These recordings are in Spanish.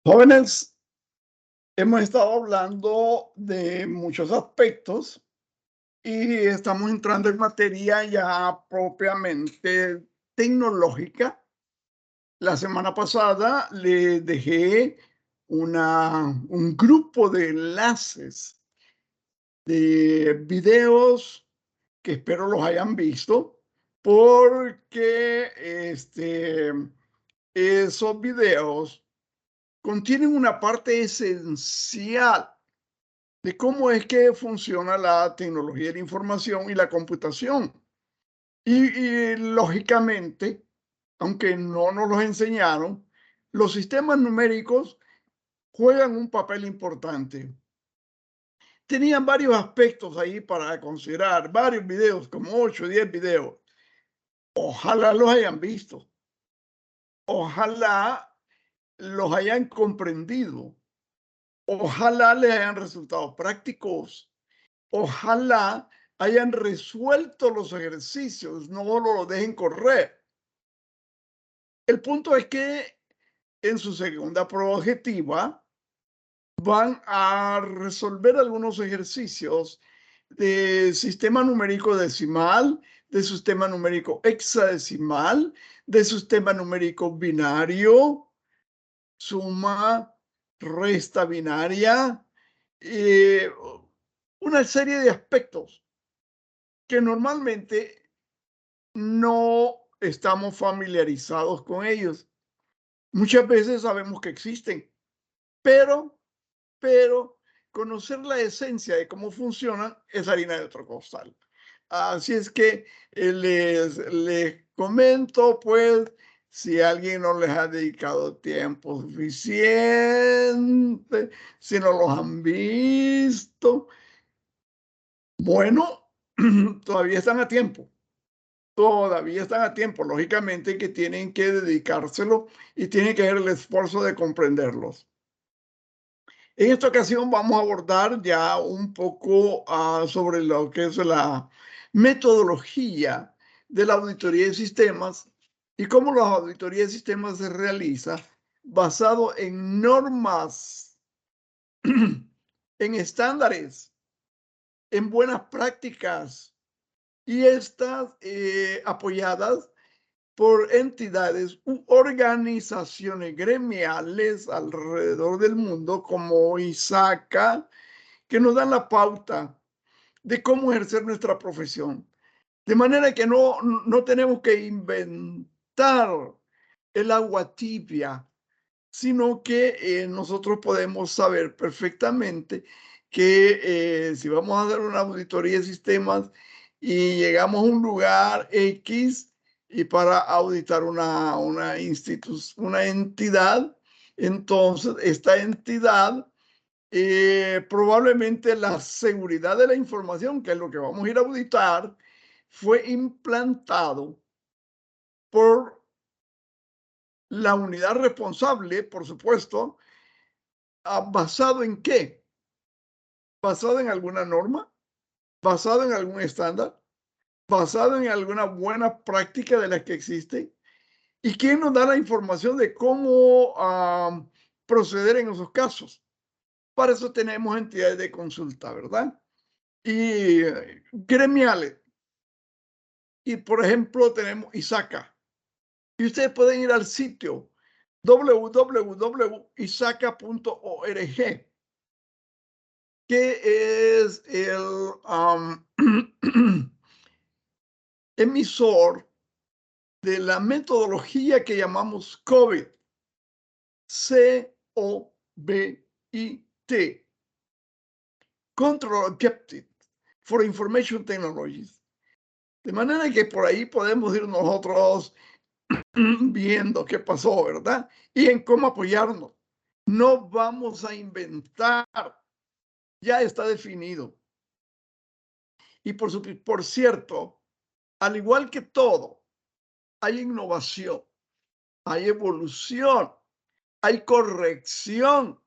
Jóvenes, hemos estado hablando de muchos aspectos y estamos entrando en materia ya propiamente tecnológica. La semana pasada le dejé un grupo de enlaces de videos que espero los hayan visto porque esos videos contienen una parte esencial de cómo es que funciona la tecnología de la información y la computación. Y lógicamente, aunque no nos los enseñaron, los sistemas numéricos juegan un papel importante. Tenían varios aspectos ahí para considerar, varios videos, como 8 o 10 videos. Ojalá los hayan visto. Ojalá los hayan comprendido. Ojalá les hayan resultado prácticos. Ojalá hayan resuelto los ejercicios, no lo dejen correr. El punto es que en su segunda prueba objetiva van a resolver algunos ejercicios de sistema numérico decimal, de sistema numérico hexadecimal, de sistema numérico binario, suma, resta binaria, eh, una serie de aspectos que normalmente no estamos familiarizados con ellos. Muchas veces sabemos que existen, pero conocer la esencia de cómo funcionan es harina de otro costal. Así es que les comento, pues, si alguien no les ha dedicado tiempo suficiente, si no los han visto, bueno, todavía están a tiempo. Todavía están a tiempo, lógicamente que tienen que dedicárselo y tienen que hacer el esfuerzo de comprenderlos. En esta ocasión vamos a abordar ya un poco sobre lo que es la metodología de la auditoría de sistemas y cómo la auditoría de sistemas se realiza basado en normas, en estándares, en buenas prácticas y estas apoyadas por entidades u organizaciones gremiales alrededor del mundo como ISACA, que nos dan la pauta de cómo ejercer nuestra profesión. De manera que no tenemos que inventar el agua tibia, sino que nosotros podemos saber perfectamente que si vamos a hacer una auditoría de sistemas y llegamos a un lugar X y para auditar una entidad, entonces esta entidad probablemente la seguridad de la información, que es lo que vamos a ir a auditar, fue implantado por la unidad responsable, por supuesto. ¿Basado en qué? ¿Basado en alguna norma? ¿Basado en algún estándar? ¿Basado en alguna buena práctica de las que existen? ¿Y quién nos da la información de cómo proceder en esos casos? Para eso tenemos entidades de consulta, ¿verdad? Y gremiales. Y por ejemplo, tenemos ISACA. Y ustedes pueden ir al sitio www.isaca.org, que es el emisor de la metodología que llamamos COVID, COVID, Control Objective for Information Technologies. De manera que por ahí podemos ir nosotros viendo qué pasó, ¿verdad? Y en cómo apoyarnos. No vamos a inventar, ya está definido. Y por cierto, al igual que todo, hay innovación, hay evolución, hay corrección,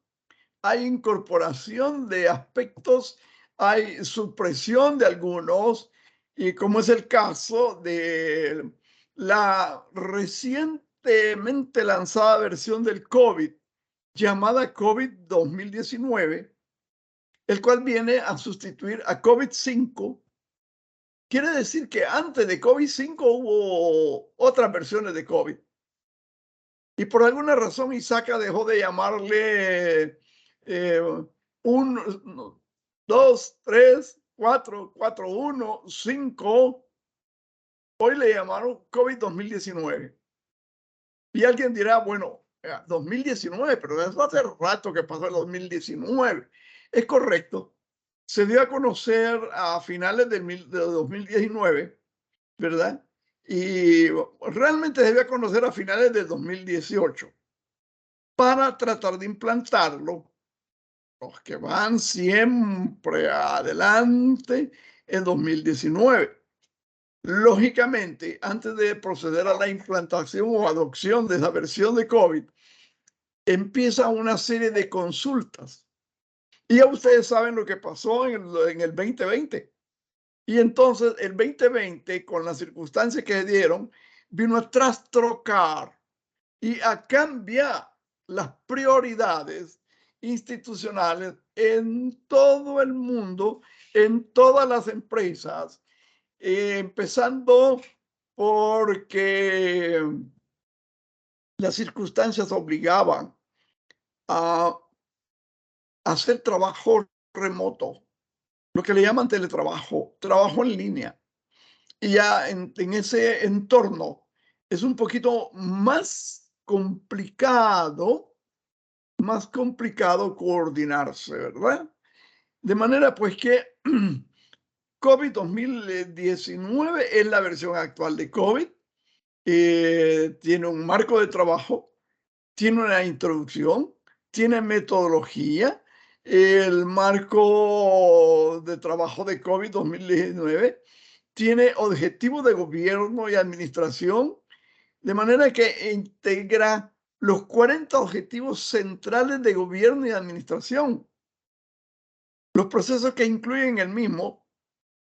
hay incorporación de aspectos, hay supresión de algunos, y como es el caso de la recientemente lanzada versión del COVID, llamada COVID 2019, el cual viene a sustituir a COVID-5. Quiere decir que antes de COVID-5 hubo otras versiones de COVID. Y por alguna razón Isaka dejó de llamarle 1, 2, 3, 4, 4, 1, 5. Hoy le llamaron COVID 2019. Y alguien dirá, bueno, 2019, pero eso hace rato que pasó el 2019. Es correcto. Se dio a conocer a finales de 2019, ¿verdad? Y realmente se dio a conocer a finales del 2018 para tratar de implantarlo. Los que van siempre adelante en 2019. Lógicamente, antes de proceder a la implantación o adopción de esa versión de COVID, empieza una serie de consultas. Y ya ustedes saben lo que pasó en el 2020. Y entonces el 2020, con las circunstancias que se dieron, vino a trastrocar y a cambiar las prioridades institucionales en todo el mundo, en todas las empresas, empezando porque las circunstancias obligaban a hacer trabajo remoto, lo que le llaman teletrabajo, trabajo en línea. Y ya en ese entorno es un poquito más complicado coordinarse, ¿verdad? De manera pues que COVID 2019 es la versión actual de COVID. Tiene un marco de trabajo, tiene una introducción, tiene metodología. El marco de trabajo de COVID 2019 tiene objetivos de gobierno y administración, de manera que integra los 40 objetivos centrales de gobierno y administración. Los procesos que incluyen el mismo,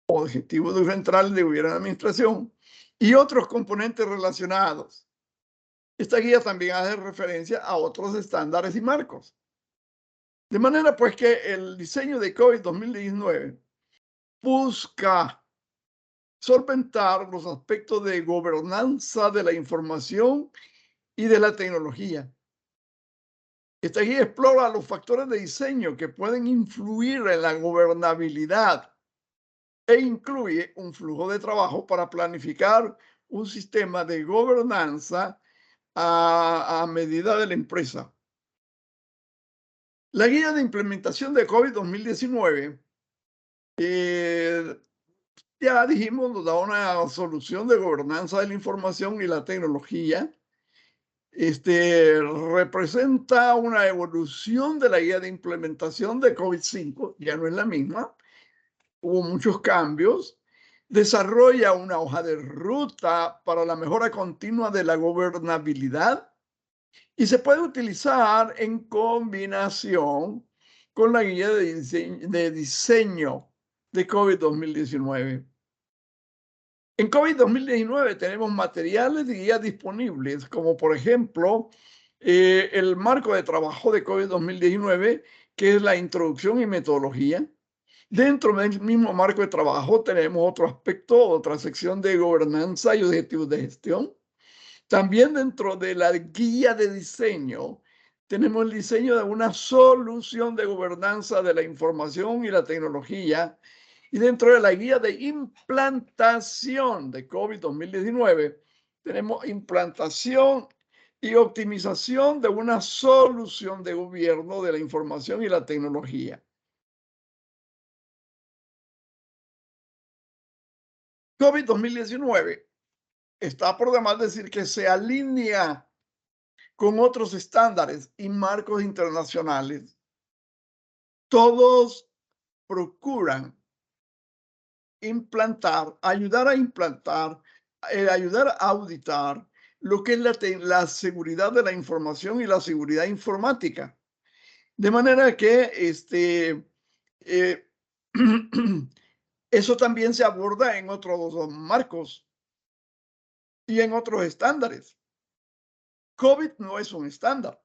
objetivos centrales de gobierno y administración, y otros componentes relacionados. Esta guía también hace referencia a otros estándares y marcos. De manera pues que el diseño de COVID 2019 busca solventar los aspectos de gobernanza de la información y de la tecnología. Esta guía explora los factores de diseño que pueden influir en la gobernabilidad e incluye un flujo de trabajo para planificar un sistema de gobernanza a medida de la empresa. La guía de implementación de COVID 2019, ya dijimos, nos da una solución de gobernanza de la información y la tecnología. Representa una evolución de la guía de implementación de COVID-5, ya no es la misma, hubo muchos cambios. Desarrolla una hoja de ruta para la mejora continua de la gobernabilidad y se puede utilizar en combinación con la guía de diseño de COVID 2019. En COVID 2019 tenemos materiales y guías disponibles, como por ejemplo el marco de trabajo de COVID 2019, que es la introducción y metodología. Dentro del mismo marco de trabajo tenemos otro aspecto, otra sección de gobernanza y objetivos de gestión. También dentro de la guía de diseño tenemos el diseño de una solución de gobernanza de la información y la tecnología. Y dentro de la guía de implantación de COVID 2019 tenemos implantación y optimización de una solución de gobierno de la información y la tecnología. COVID 2019 está por demás decir que se alinea con otros estándares y marcos internacionales. Todos procuran implantar, ayudar a implantar, ayudar a auditar lo que es la seguridad de la información y la seguridad informática. De manera que eh, eso también se aborda en otros marcos y en otros estándares. COVID no es un estándar.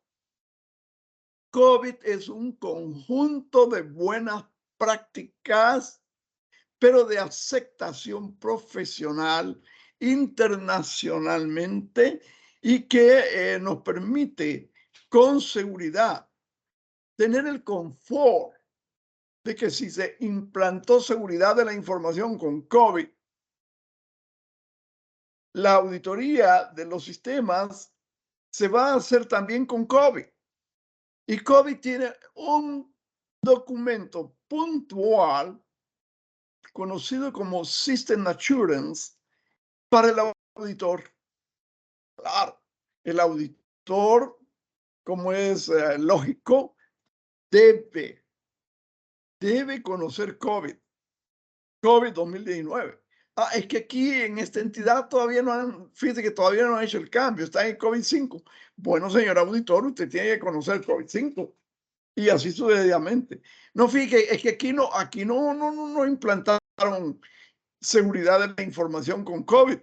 COVID es un conjunto de buenas prácticas, pero de aceptación profesional internacionalmente y que nos permite con seguridad tener el confort de que si se implantó seguridad de la información con COVID, la auditoría de los sistemas se va a hacer también con COVID. Y COVID tiene un documento puntual conocido como System Assurance para el auditor. Claro, el auditor, como es lógico, debe conocer COVID 2019. Es que aquí en esta entidad todavía no han, fíjate que todavía no han hecho el cambio, está en COVID-5. Bueno, señor auditor, usted tiene que conocer COVID-5 y así sucesivamente. No, fíjate, es que aquí no implantaron seguridad de la información con COVID,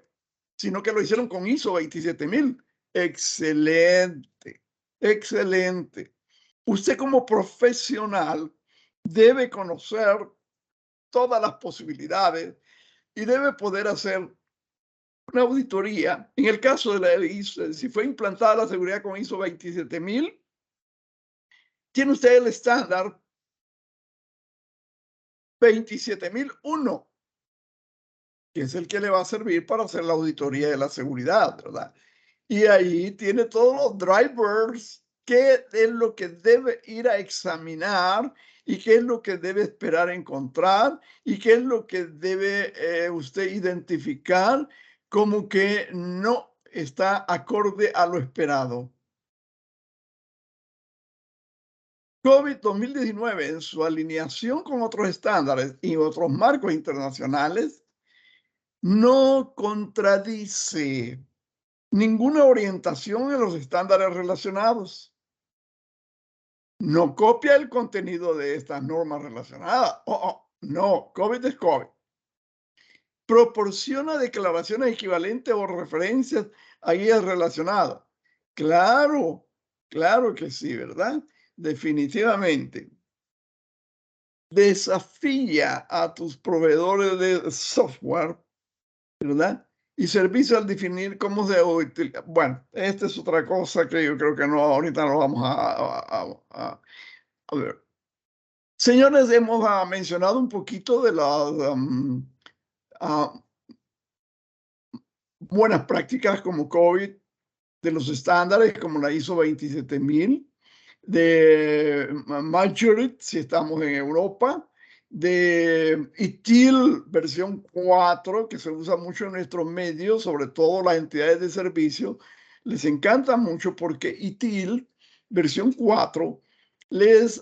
sino que lo hicieron con ISO 27000. Excelente, excelente. Usted como profesional debe conocer todas las posibilidades y debe poder hacer una auditoría. En el caso de la ISO, si fue implantada la seguridad con ISO 27000, tiene usted el estándar 27001, que es el que le va a servir para hacer la auditoría de la seguridad, ¿verdad? Y ahí tiene todos los drivers, qué es lo que debe ir a examinar y qué es lo que debe esperar encontrar y qué es lo que debe usted identificar como que no está acorde a lo esperado. COVID 2019, en su alineación con otros estándares y otros marcos internacionales, no contradice ninguna orientación en los estándares relacionados. No copia el contenido de estas normas relacionadas. No, COVID es COVID. Proporciona declaraciones equivalentes o referencias a guías relacionadas. Claro, claro que sí, ¿verdad? Definitivamente. Desafía a tus proveedores de software, ¿verdad? Y servicio al definir cómo se utiliza. Bueno, esta es otra cosa que yo creo que no, ahorita no vamos a ver. Señores, hemos mencionado un poquito de las ah, buenas prácticas como COVID, de los estándares como la ISO 27000, de Maturity, si estamos en Europa, de ITIL versión 4, que se usa mucho en nuestros medios, sobre todo las entidades de servicio, les encanta mucho porque ITIL versión 4 les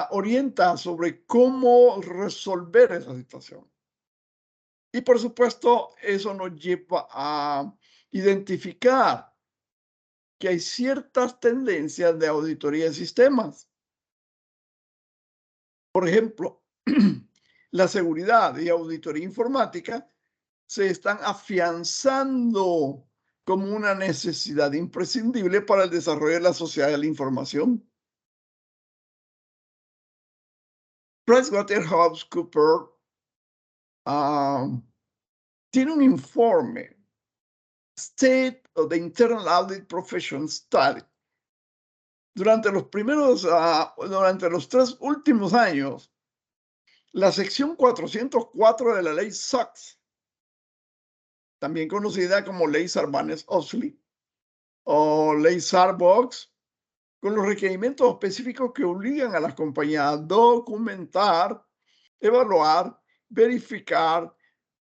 orienta sobre cómo resolver esa situación. Y por supuesto, eso nos lleva a identificar que hay ciertas tendencias de auditoría de sistemas. Por ejemplo, la seguridad y auditoría informática se están afianzando como una necesidad imprescindible para el desarrollo de la sociedad de la información. PricewaterhouseCoopers tiene un informe, State of the Internal Audit Profession Study. Durante los 3 últimos años, la sección 404 de la ley SOX, también conocida como ley Sarbanes-Oxley o ley Sarbox, con los requerimientos específicos que obligan a las compañías a documentar, evaluar, verificar,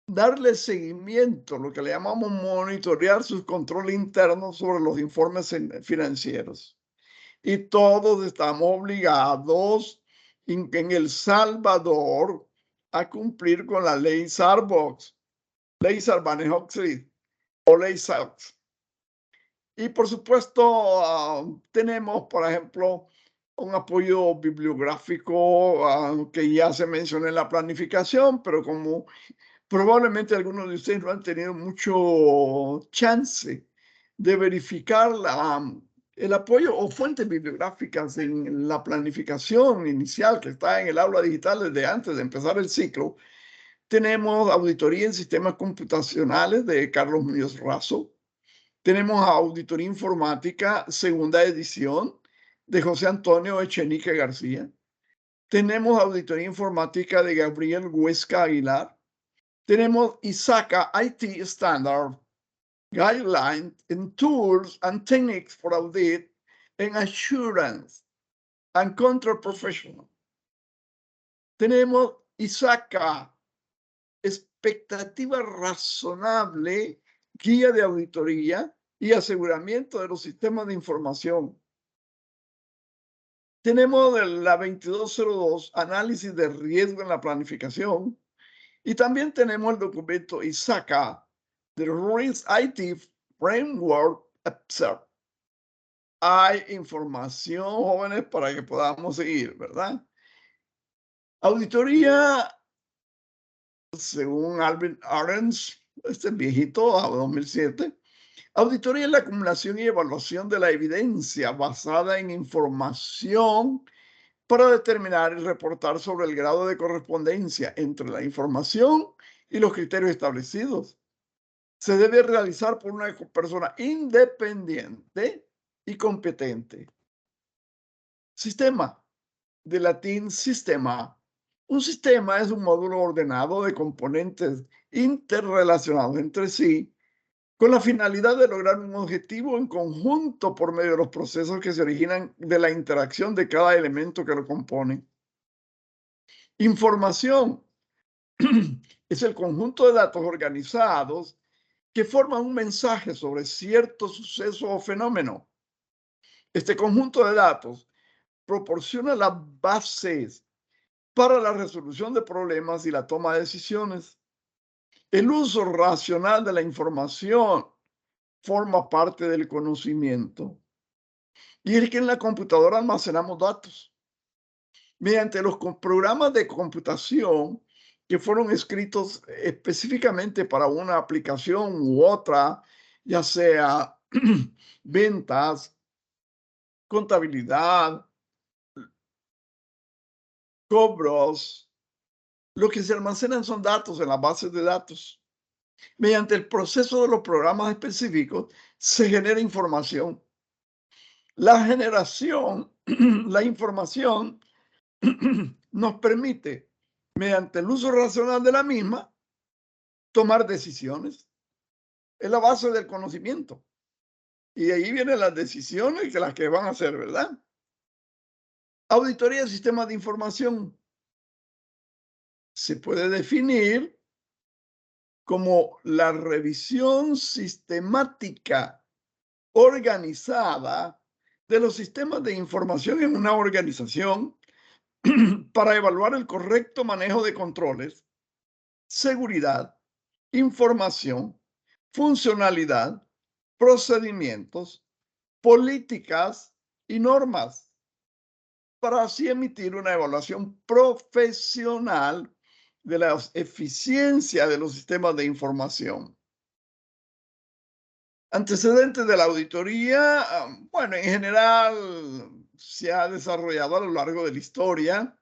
darle seguimiento, lo que le llamamos monitorear sus controles internos sobre los informes financieros. Y todos estamos obligados en El Salvador a cumplir con la ley Sarbox, ley Sarbanes-Oxley o ley SOX. Y por supuesto, tenemos, por ejemplo, un apoyo bibliográfico que ya se mencionó en la planificación, pero como probablemente algunos de ustedes no han tenido mucho chance de verificar El apoyo o fuentes bibliográficas en la planificación inicial que está en el aula digital desde antes de empezar el ciclo. Tenemos Auditoría en Sistemas Computacionales de Carlos Muñoz Razo. Tenemos Auditoría Informática, segunda edición, de José Antonio Echenique García. Tenemos Auditoría Informática de Gabriel Huesca Aguilar. Tenemos ISACA IT Standard Guidelines and Tools and Techniques for Audit and Assurance and Control Professional. Tenemos ISACA, expectativa razonable, guía de auditoría y aseguramiento de los sistemas de información. Tenemos la 2202, análisis de riesgo en la planificación. Y también tenemos el documento ISACA, the Risk IT Framework Observe. Hay información, jóvenes, para que podamos seguir, ¿verdad? Auditoría, según Alvin Arens, este viejito, a 2007, auditoría es la acumulación y evaluación de la evidencia basada en información para determinar y reportar sobre el grado de correspondencia entre la información y los criterios establecidos. Se debe realizar por una persona independiente y competente. Sistema, de latín sistema. Un sistema es un módulo ordenado de componentes interrelacionados entre sí con la finalidad de lograr un objetivo en conjunto por medio de los procesos que se originan de la interacción de cada elemento que lo compone. Información es el conjunto de datos organizados que forman un mensaje sobre cierto suceso o fenómeno. Este conjunto de datos proporciona las bases para la resolución de problemas y la toma de decisiones. El uso racional de la información forma parte del conocimiento. Y es que en la computadora almacenamos datos. Mediante los programas de computación que fueron escritos específicamente para una aplicación u otra, ya sea ventas, contabilidad, cobros, lo que se almacenan son datos en las bases de datos. Mediante el proceso de los programas específicos se genera información. La generación, la información nos permite, mediante el uso racional de la misma, tomar decisiones. Es la base del conocimiento. Y de ahí vienen las decisiones que las que van a hacer, ¿verdad? Auditoría de sistemas de información se puede definir como la revisión sistemática organizada de los sistemas de información en una organización para evaluar el correcto manejo de controles, seguridad, información, funcionalidad, procedimientos, políticas y normas, para así emitir una evaluación profesional de la eficiencia de los sistemas de información. Antecedentes de la auditoría, bueno, en general se ha desarrollado a lo largo de la historia.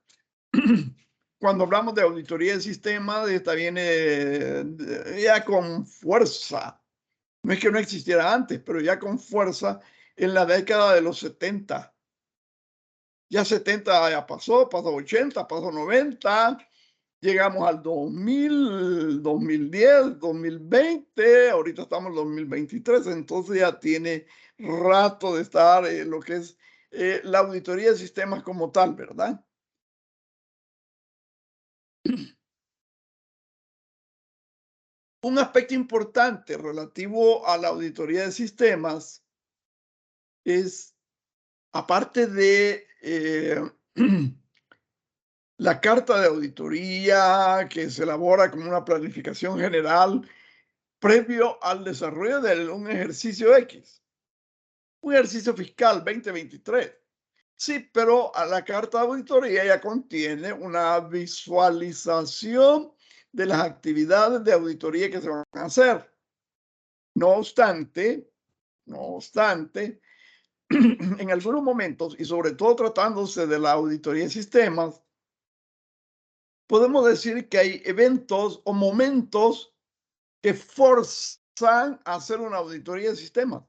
Cuando hablamos de auditoría de sistemas, esta viene ya con fuerza. No es que no existiera antes, pero ya con fuerza en la década de los 70. Ya 70 ya pasó 80, pasó 90, llegamos al 2000, 2010, 2020, ahorita estamos en 2023, entonces ya tiene rato de estar en lo que es la auditoría de sistemas como tal, ¿verdad? Un aspecto importante relativo a la auditoría de sistemas es, aparte de la carta de auditoría que se elabora como una planificación general previo al desarrollo de un ejercicio X, un ejercicio fiscal 2023. Sí, pero a la carta de auditoría ya contiene una visualización de las actividades de auditoría que se van a hacer. No obstante, en algunos momentos, y sobre todo tratándose de la auditoría de sistemas, podemos decir que hay eventos o momentos que forzan a hacer una auditoría de sistemas.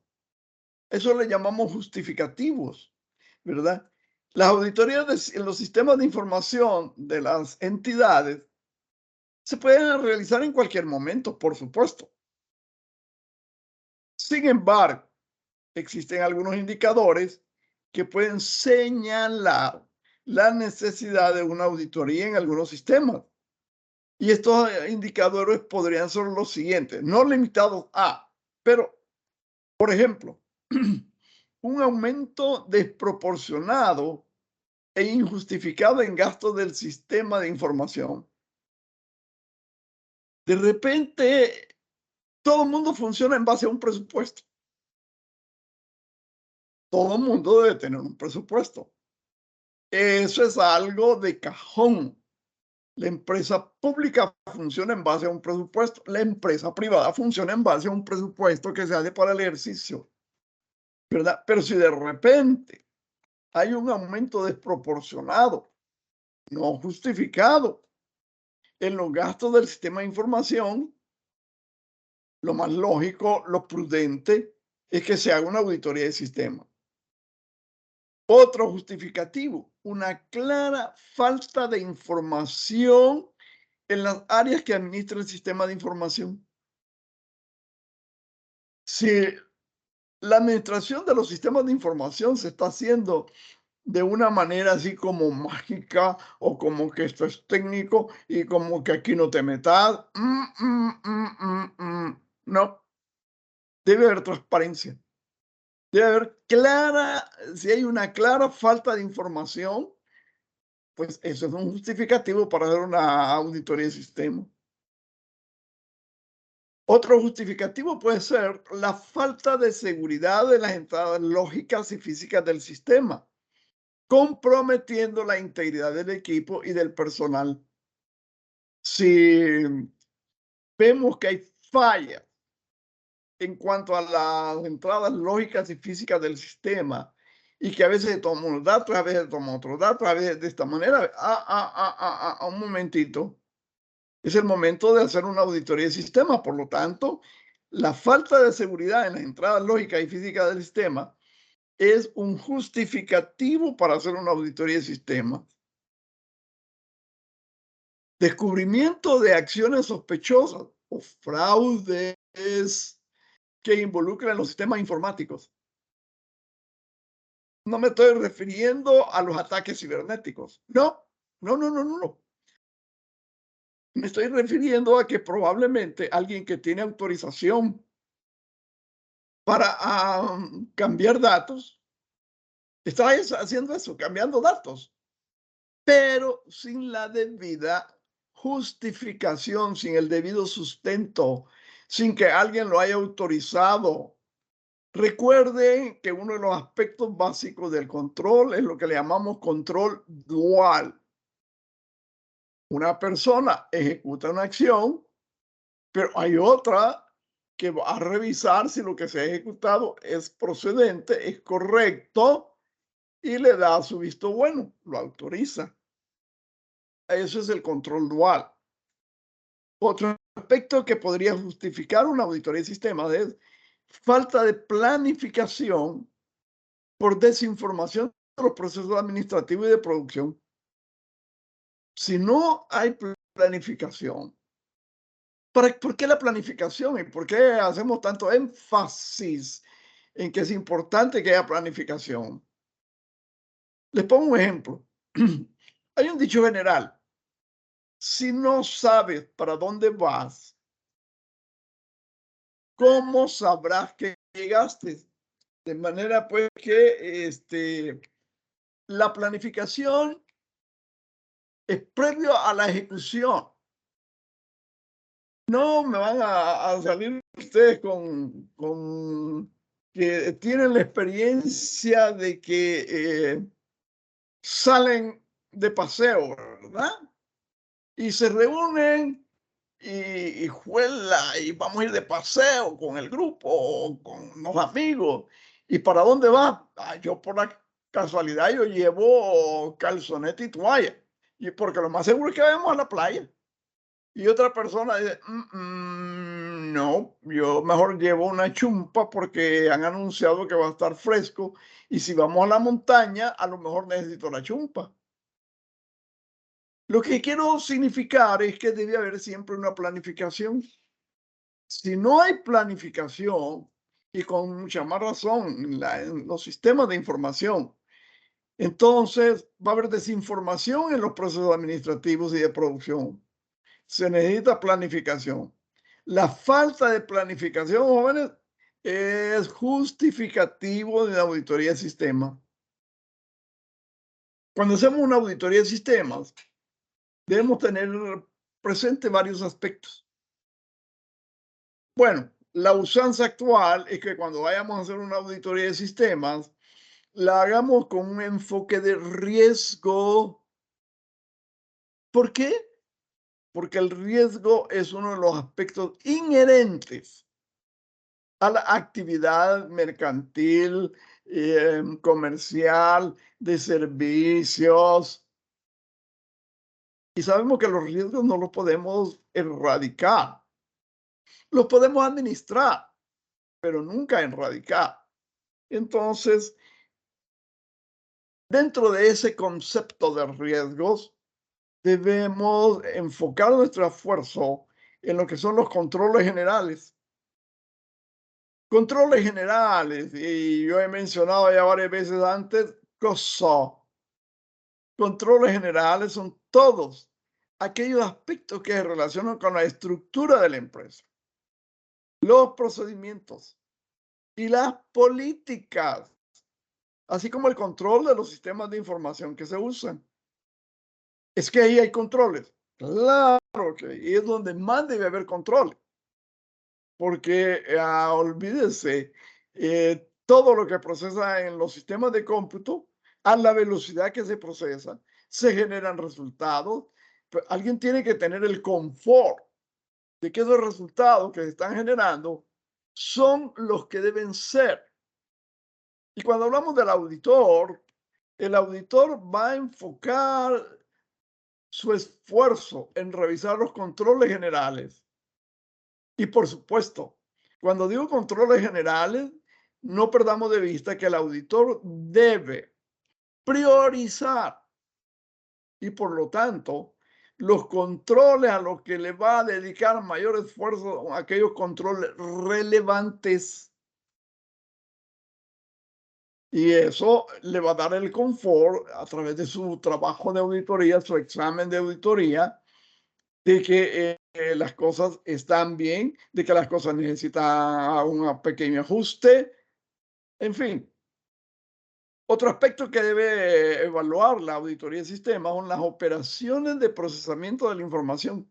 Eso le llamamos justificativos, ¿verdad? Las auditorías en los sistemas de información de las entidades se pueden realizar en cualquier momento, por supuesto. Sin embargo, existen algunos indicadores que pueden señalar la necesidad de una auditoría en algunos sistemas. Y estos indicadores podrían ser los siguientes, no limitados a, pero, por ejemplo, un aumento desproporcionado e injustificado en gastos del sistema de información. De repente, todo el mundo funciona en base a un presupuesto. Todo el mundo debe tener un presupuesto. Eso es algo de cajón. La empresa pública funciona en base a un presupuesto. La empresa privada funciona en base a un presupuesto que se hace para el ejercicio, ¿verdad? Pero si de repente hay un aumento desproporcionado, no justificado, en los gastos del sistema de información, lo más lógico, lo prudente, es que se haga una auditoría de sistema. Otro justificativo, una clara falta de información en las áreas que administra el sistema de información. Si la administración de los sistemas de información se está haciendo de una manera así como mágica o como que esto es técnico y como que aquí no te metas, no, debe haber transparencia. Debe haber si hay una clara falta de información, pues eso es un justificativo para hacer una auditoría de sistema. Otro justificativo puede ser la falta de seguridad de las entradas lógicas y físicas del sistema, comprometiendo la integridad del equipo y del personal. Si vemos que hay fallas en cuanto a las entradas lógicas y físicas del sistema y que a veces toma unos datos, a veces toma otros datos, a veces de esta manera, un momentito, es el momento de hacer una auditoría de sistema. Por lo tanto, la falta de seguridad en las entradas lógicas y físicas del sistema es un justificativo para hacer una auditoría de sistema. Descubrimiento de acciones sospechosas o fraudes que involucran los sistemas informáticos. No me estoy refiriendo a los ataques cibernéticos. No, no, no, no, no, no. Me estoy refiriendo a que probablemente alguien que tiene autorización para cambiar datos, está haciendo eso, cambiando datos, pero sin la debida justificación, sin el debido sustento, sin que alguien lo haya autorizado. Recuerden que uno de los aspectos básicos del control es lo que le llamamos control dual. Una persona ejecuta una acción, pero hay otra que va a revisar si lo que se ha ejecutado es procedente, es correcto y le da su visto bueno, lo autoriza. Eso es el control dual. Otro aspecto que podría justificar una auditoría de sistemas es falta de planificación por desinformación de los procesos administrativos y de producción. Si no hay planificación, ¿por qué la planificación y por qué hacemos tanto énfasis en que es importante que haya planificación? Les pongo un ejemplo. Hay un dicho general: si no sabes para dónde vas, ¿cómo sabrás que llegaste? De manera pues que la planificación es previo a la ejecución. No me van a salir ustedes con que tienen la experiencia de que salen de paseo, ¿verdad? Y se reúnen y juela, y vamos a ir de paseo con el grupo o con los amigos. ¿Y para dónde vas? Yo por la casualidad yo llevo calzonete y toalla. Y porque lo más seguro es que vayamos a la playa. Y otra persona dice, no, yo mejor llevo una chumpa porque han anunciado que va a estar fresco y si vamos a la montaña, a lo mejor necesito la chumpa. Lo que quiero significar es que debe haber siempre una planificación. Si no hay planificación, y con mucha más razón en los sistemas de información, entonces va a haber desinformación en los procesos administrativos y de producción. Se necesita planificación. La falta de planificación, jóvenes, es justificativo de la auditoría de sistemas. Cuando hacemos una auditoría de sistemas, debemos tener presente varios aspectos. Bueno, la usanza actual es que cuando vayamos a hacer una auditoría de sistemas, la hagamos con un enfoque de riesgo. ¿Por qué? Porque el riesgo es uno de los aspectos inherentes a la actividad mercantil, comercial, de servicios. Y sabemos que los riesgos no los podemos erradicar. Los podemos administrar, pero nunca erradicar. Entonces, dentro de ese concepto de riesgos, debemos enfocar nuestro esfuerzo en lo que son los controles generales. Controles generales, y yo he mencionado ya varias veces antes, COSO. Controles generales son todos aquellos aspectos que se relacionan con la estructura de la empresa, los procedimientos y las políticas, así como el control de los sistemas de información que se usan. Es que ahí hay controles. Claro que ahí es donde más debe haber control, porque olvídese, todo lo que procesa en los sistemas de cómputo, a la velocidad que se procesa, se generan resultados. Alguien tiene que tener el confort de que esos resultados que se están generando son los que deben ser. Y cuando hablamos del auditor, el auditor va a enfocar su esfuerzo en revisar los controles generales. Y por supuesto, cuando digo controles generales, no perdamos de vista que el auditor debe priorizar y por lo tanto, los controles a los que le va a dedicar mayor esfuerzo son aquellos controles relevantes. Y eso le va a dar el confort a través de su trabajo de auditoría, su examen de auditoría, de que las cosas están bien, de que las cosas necesitan un pequeño ajuste, en fin. Otro aspecto que debe evaluar la auditoría de sistemas son las operaciones de procesamiento de la información.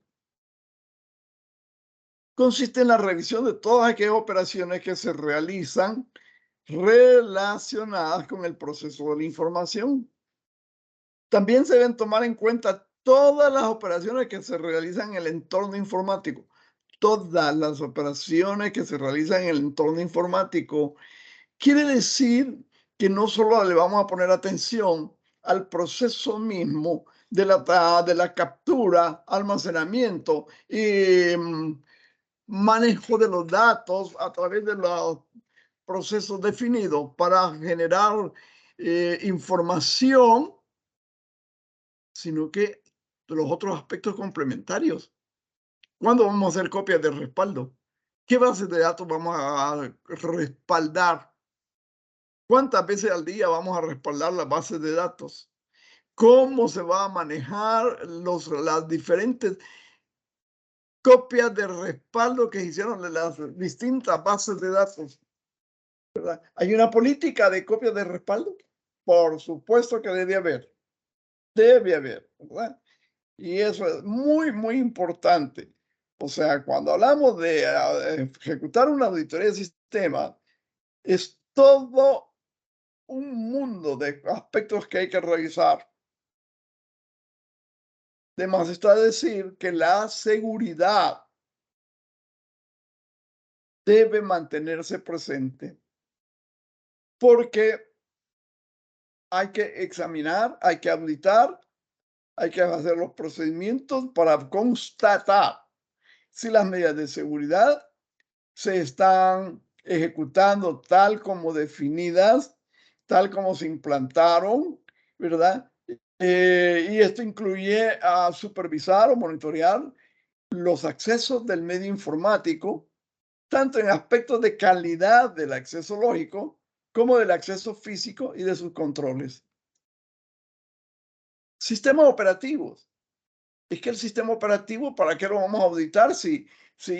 Consiste en la revisión de todas aquellas operaciones que se realizan relacionadas con el proceso de la información. También se deben tomar en cuenta todas las operaciones que se realizan en el entorno informático. Todas las operaciones que se realizan en el entorno informático. Quiere decir que no solo le vamos a poner atención al proceso mismo de la captura, almacenamiento y manejo de los datos a través de los procesos definidos para generar información, sino que los otros aspectos complementarios. ¿Cuándo vamos a hacer copias de respaldo? ¿Qué bases de datos vamos a respaldar? ¿Cuántas veces al día vamos a respaldar las bases de datos? ¿Cómo se va a manejar las diferentes copias de respaldo que hicieron de las distintas bases de datos? ¿Verdad? ¿Hay una política de copias de respaldo? Por supuesto que debe haber, ¿verdad? Y eso es muy, muy importante. O sea, cuando hablamos de ejecutar una auditoría de sistema, es todo un mundo de aspectos que hay que revisar. De más está decir que la seguridad debe mantenerse presente. porque hay que examinar, hay que auditar, hay que hacer los procedimientos para constatar si las medidas de seguridad se están ejecutando tal como definidas, tal como se implantaron, ¿verdad? Y esto incluye a supervisar o monitorear los accesos del medio informático, tanto en aspectos de calidad del acceso lógico como del acceso físico y de sus controles. Sistemas operativos. Es que el sistema operativo, ¿para qué lo vamos a auditar si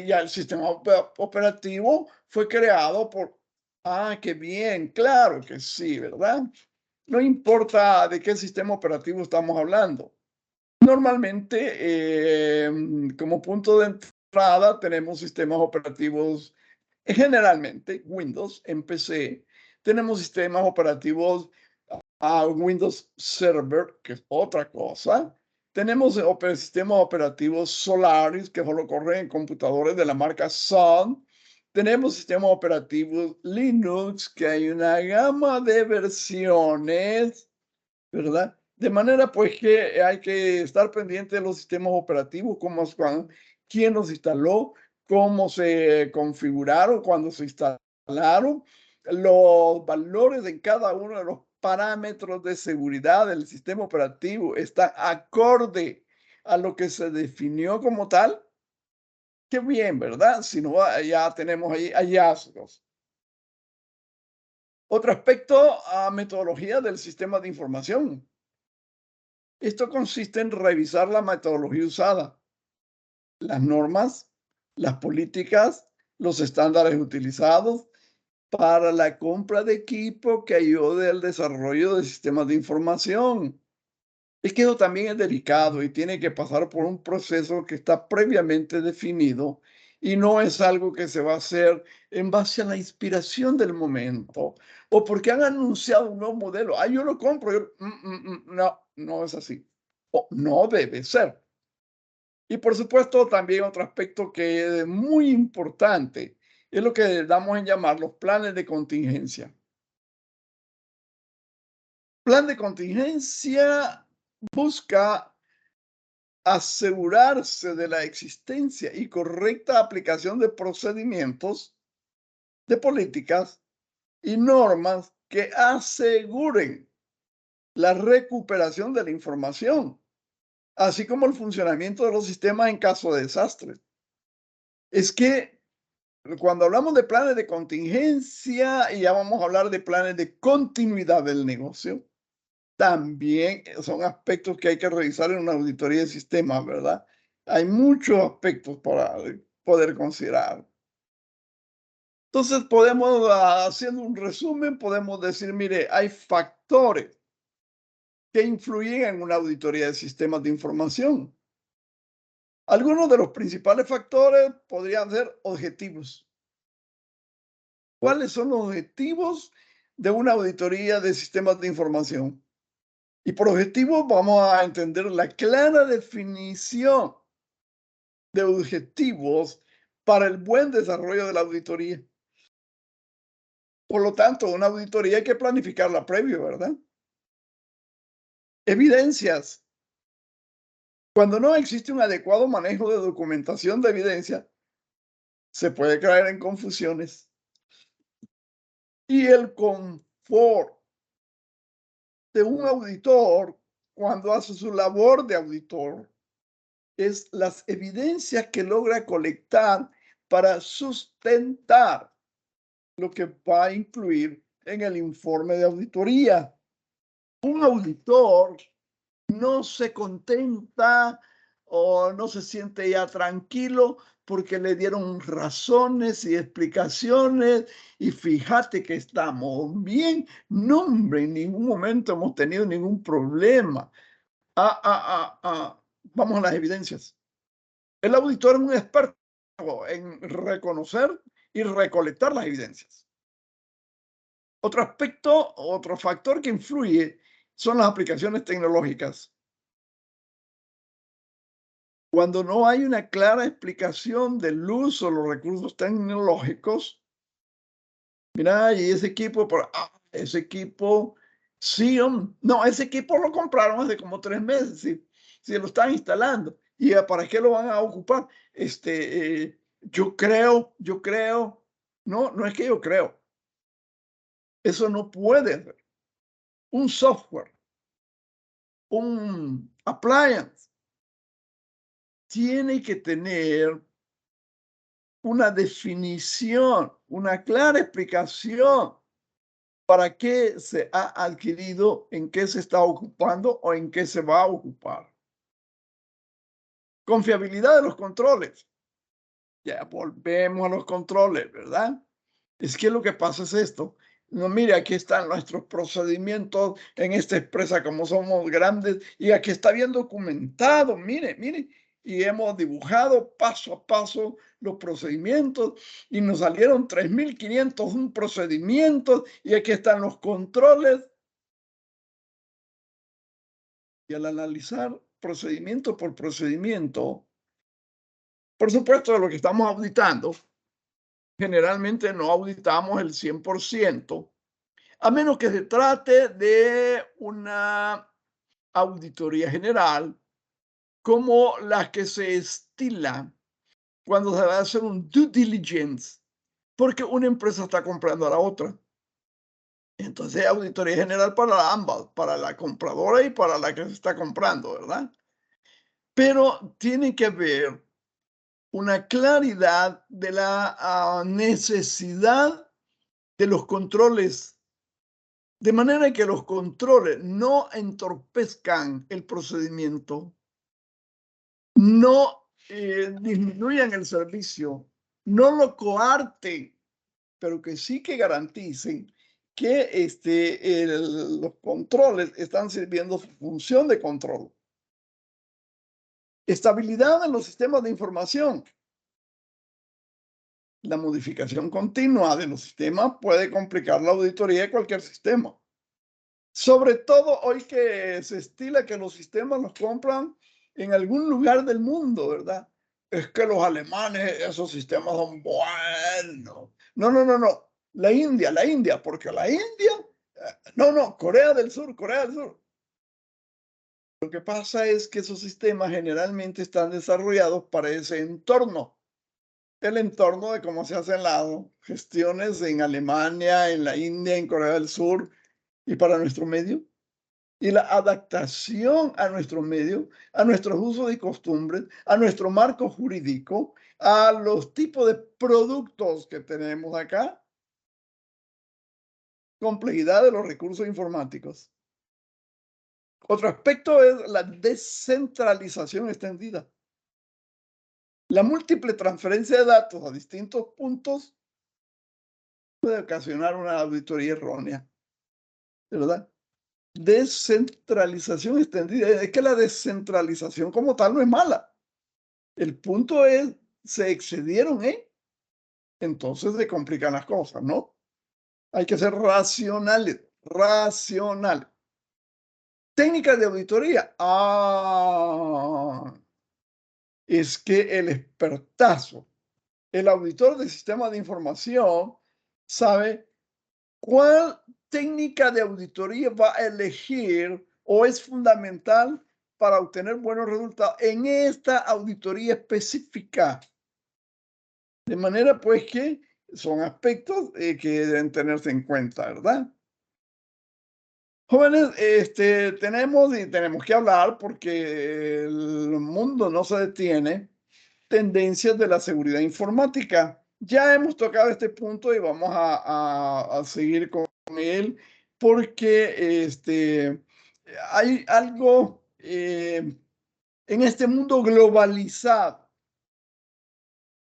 ya el sistema operativo fue creado por... Ah, qué bien, claro que sí, ¿verdad? No importa de qué sistema operativo estamos hablando. Normalmente, como punto de entrada, tenemos sistemas operativos, generalmente Windows en PC. Tenemos sistemas operativos a Windows Server, que es otra cosa. Tenemos sistemas operativos Solaris, que solo corren en computadores de la marca Sun. Tenemos sistemas operativos Linux, que hay una gama de versiones, ¿verdad? De manera pues que hay que estar pendiente de los sistemas operativos, quién los instaló, cómo se configuraron, cuando se instalaron, los valores en cada uno de los parámetros de seguridad del sistema operativo están acorde a lo que se definió como tal. Qué bien, ¿verdad? Si no, ya tenemos ahí hallazgos. Otro aspecto, metodología del sistema de información. Esto consiste en revisar la metodología usada, las normas, las políticas, los estándares utilizados para la compra de equipo que ayude al desarrollo de sistemas de información. Es que eso también es delicado y tiene que pasar por un proceso que está previamente definido y no es algo que se va a hacer en base a la inspiración del momento o porque han anunciado un nuevo modelo. Ah, yo lo compro. No, no es así. O no debe ser. Y por supuesto, también otro aspecto que es muy importante es lo que damos en llamar los planes de contingencia. Plan de contingencia busca asegurarse de la existencia y correcta aplicación de procedimientos, de políticas y normas que aseguren la recuperación de la información, así como el funcionamiento de los sistemas en caso de desastre. Es que cuando hablamos de planes de contingencia, y ya vamos a hablar de planes de continuidad del negocio, también son aspectos que hay que revisar en una auditoría de sistemas, ¿verdad? Hay muchos aspectos para poder considerar. Entonces podemos, haciendo un resumen, podemos decir, mire, hay factores que influyen en una auditoría de sistemas de información. Algunos de los principales factores podrían ser objetivos. ¿Cuáles son los objetivos de una auditoría de sistemas de información? Y por objetivos vamos a entender la clara definición de objetivos para el buen desarrollo de la auditoría. Por lo tanto, una auditoría hay que planificarla previo, ¿verdad? Evidencias. Cuando no existe un adecuado manejo de documentación de evidencia, se puede caer en confusiones. Y el confort de un auditor cuando hace su labor de auditor es las evidencias que logra colectar para sustentar lo que va a incluir en el informe de auditoría. Un auditor no se contenta o no se siente ya tranquilo porque le dieron razones y explicaciones y fíjate que estamos bien. No, hombre, en ningún momento hemos tenido ningún problema. Vamos a las evidencias. El auditor es un experto en reconocer y recolectar las evidencias. Otro aspecto, otro factor que influye son las aplicaciones tecnológicas. Cuando no hay una clara explicación del uso de los recursos tecnológicos, mira, y ese equipo, ese equipo, sí, no, ese equipo lo compraron hace como 3 meses, sí, sí lo están instalando. ¿Y para qué lo van a ocupar? Yo creo, no, no es que yo creo, eso no puede ser. Un software, un appliance, tiene que tener una definición, una clara explicación para qué se ha adquirido, en qué se está ocupando o en qué se va a ocupar. Confiabilidad de los controles. Ya volvemos a los controles, ¿verdad? Es que lo que pasa es esto. No, mire, aquí están nuestros procedimientos en esta empresa, como somos grandes, y aquí está bien documentado, mire, mire, y hemos dibujado paso a paso los procedimientos y nos salieron 3.501 procedimientos y aquí están los controles. Y al analizar procedimiento por procedimiento, por supuesto, de lo que estamos auditando, generalmente no auditamos el 100%, a menos que se trate de una auditoría general, como las que se estila cuando se va a hacer un due diligence, porque una empresa está comprando a la otra. Entonces, auditoría general para ambas, para la compradora y para la que se está comprando, ¿verdad? Pero tiene que haber una claridad de la necesidad de los controles, de manera que los controles no entorpezcan el procedimiento, no disminuyan el servicio, no lo coarten, pero que sí que garanticen que los controles están sirviendo su función de control. Estabilidad en los sistemas de información. La modificación continua de los sistemas puede complicar la auditoría de cualquier sistema. Sobre todo hoy que se estila que los sistemas los compran en algún lugar del mundo, ¿verdad? Es que los alemanes, esos sistemas son buenos. No, no, no, no. La India, porque la India, no, no, Corea del Sur, Corea del Sur. Lo que pasa es que esos sistemas generalmente están desarrollados para ese entorno. El entorno de cómo se hacen las gestiones en Alemania, en la India, en Corea del Sur y para nuestro medio. Y la adaptación a nuestro medio, a nuestros usos y costumbres, a nuestro marco jurídico, a los tipos de productos que tenemos acá, complejidad de los recursos informáticos. Otro aspecto es la descentralización extendida. La múltiple transferencia de datos a distintos puntos puede ocasionar una auditoría errónea, ¿verdad? Descentralización extendida. Es que la descentralización como tal no es mala. El punto es, se excedieron, entonces se complican las cosas, ¿no? Hay que ser racionales, racionales. Técnicas de auditoría. Es que el expertazo, el auditor de sistemas de información sabe cuál técnica de auditoría va a elegir o es fundamental para obtener buenos resultados en esta auditoría específica. De manera pues que son aspectos que deben tenerse en cuenta, ¿verdad? Jóvenes, tenemos que hablar porque el mundo no se detiene. Tendencias de la seguridad informática. Ya hemos tocado este punto y vamos a seguir con él porque hay algo en este mundo globalizado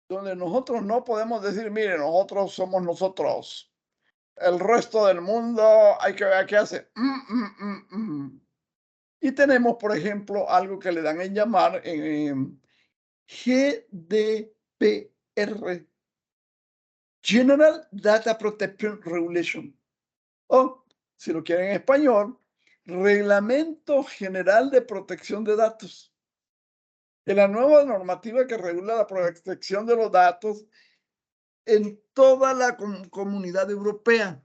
donde nosotros no podemos decir, mire, nosotros somos nosotros. El resto del mundo hay que ver qué hace. Y tenemos, por ejemplo, algo que le dan en llamar GDPR, General Data Protection Regulation, o, si lo quieren en español, Reglamento General de Protección de Datos. Es la nueva normativa que regula la protección de los datos en toda la comunidad europea.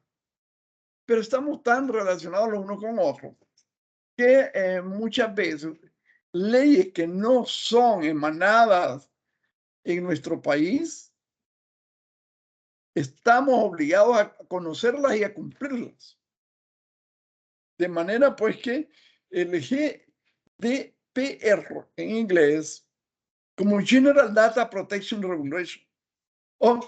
pero estamos tan relacionados los unos con otros que muchas veces leyes que no son emanadas en nuestro país, estamos obligados a conocerlas y a cumplirlas. De manera pues que el GDPR en inglés, como General Data Protection Regulation o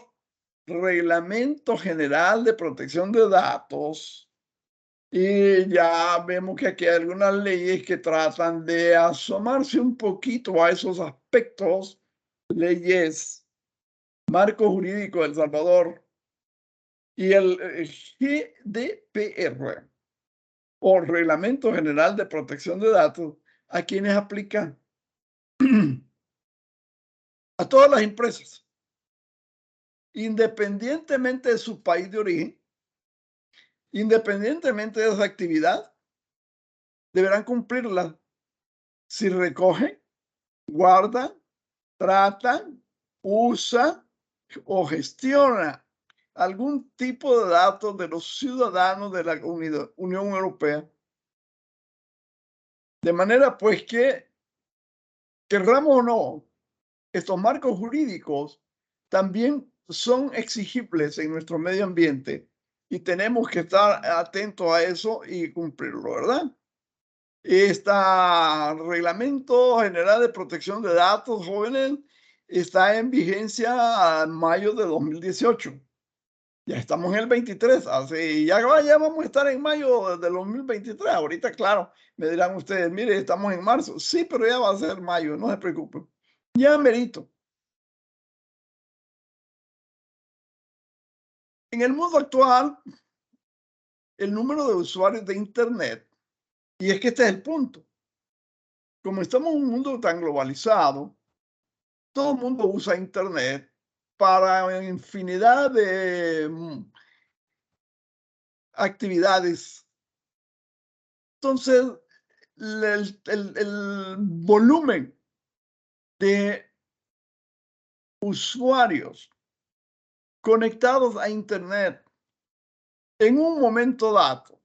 Reglamento General de Protección de Datos, y ya vemos que aquí hay algunas leyes que tratan de asomarse un poquito a esos aspectos, leyes, marco jurídico de El Salvador y el GDPR o Reglamento General de Protección de Datos, ¿a quienes aplican? A todas las empresas, independientemente de su país de origen, independientemente de esa actividad, deberán cumplirla si recogen, guardan, tratan, usa o gestiona algún tipo de datos de los ciudadanos de la Unión Europea. De manera pues que, querramos o no, estos marcos jurídicos también son exigibles en nuestro medio ambiente y tenemos que estar atentos a eso y cumplirlo, ¿verdad? Este Reglamento General de Protección de Datos, jóvenes, está en vigencia en mayo de 2018. Ya estamos en el 23, así, ya vamos a estar en mayo del 2023. Ahorita, claro, me dirán ustedes, mire, estamos en marzo. Sí, pero ya va a ser mayo, no se preocupen. Ya merito. En el mundo actual, el número de usuarios de Internet, y es que este es el punto, como estamos en un mundo tan globalizado, todo el mundo usa Internet para infinidad de actividades. Entonces, el volumen de usuarios conectados a Internet en un momento dado,